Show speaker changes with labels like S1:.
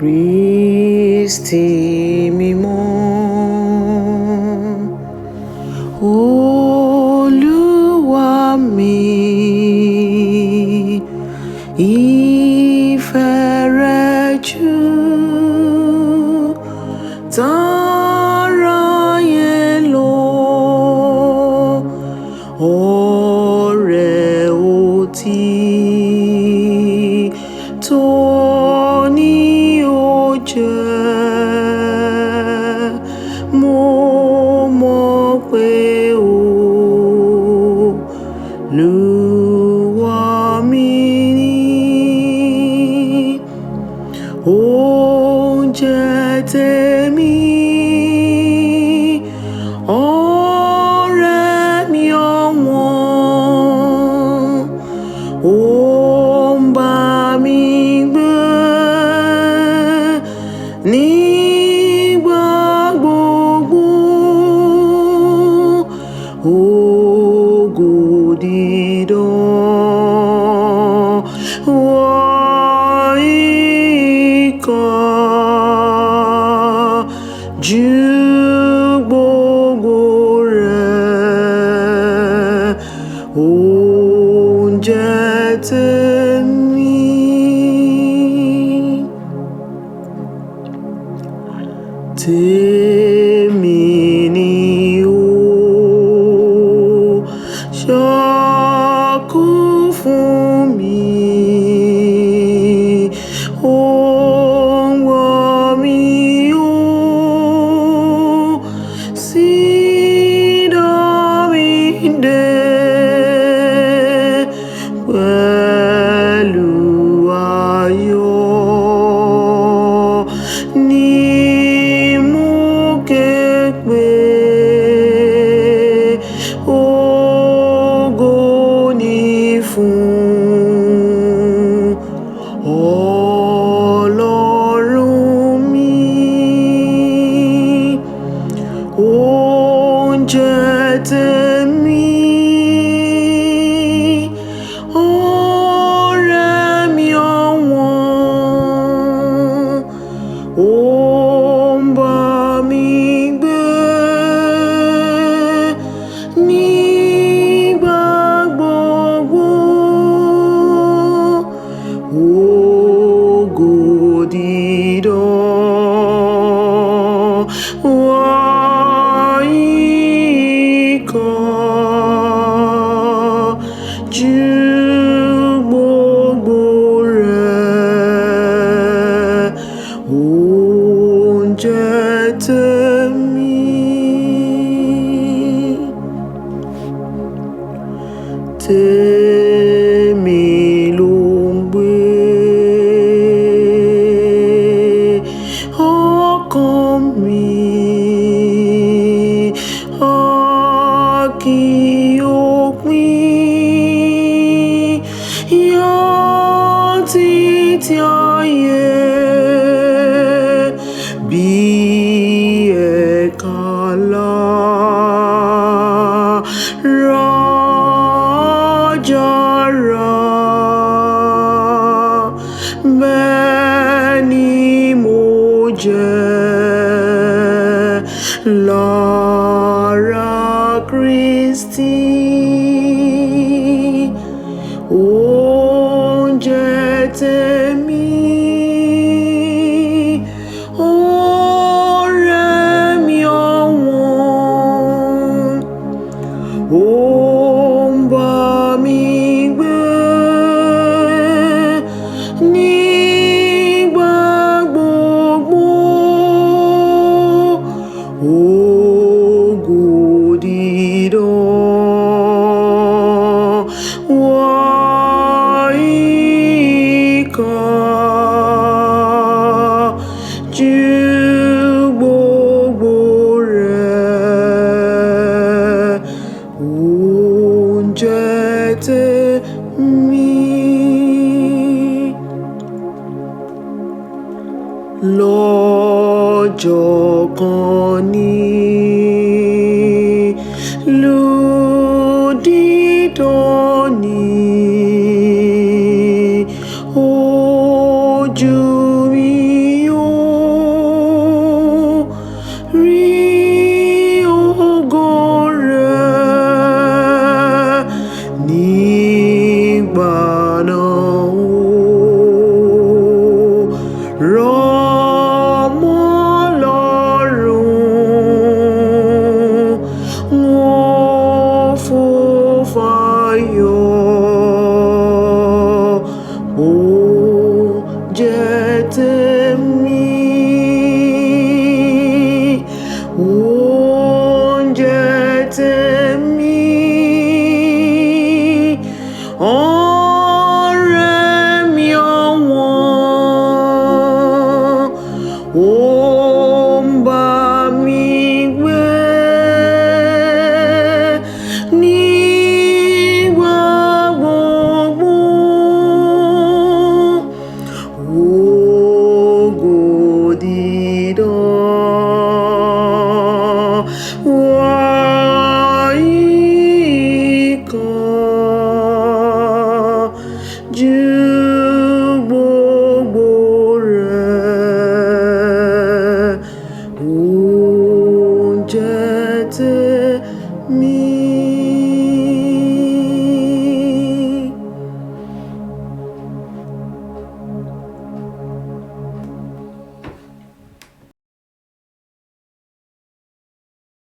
S1: Kristi mímọ́, Olúwa mi, ìfẹ́ rẹ jù táráyé lọ, ọ̀rẹ́ òtítọ́ ni ó jẹ́. Mo mọ̀ pé Olúwa mi ni oúnjẹ tèmi, ọ̀rẹ́ mi ọ̀wọ́n, ó ń bá mi gbé nígbà gbogbo. Ògo dídán wọ ikọ̀ ju gbogbo rẹ̀, oúnjẹ tèmi. Tèmi ni ó ṣọ́kù fún mi, ó ń wọ̀ mí ó sì dán mi dé pẹ̀lú ayọ̀ ni mo ké pè. Ògo ni fún Ọlọ́run mi, oúnjẹ tèmi, ọ̀rẹ́ mi ọ̀wọ́n, ó ń bá mi gbé nígbà gbogbo. Ògo dídán wọ ikọ̀ ju gbogbo rẹ̀, oúnjẹ tèmi. Tèmi ló ń gbé ọkàn mi, a kì yóò pín yọ títí ayé bí ẹ̀ka lára jara. Bẹ́ẹ̀ ni mo jẹ́ lára Kristi, oúnjẹ tèmi, ọ̀rẹ́ mi ọ̀wọ́n, ó ń bá mi gbé nígbà gbogbo. Ògo dídán wọ ikọ̀ ju gbogbo rẹ̀, oúnjẹ tèmi. Lọ́jọ́ kan nílùú dídán ojú mi ó ó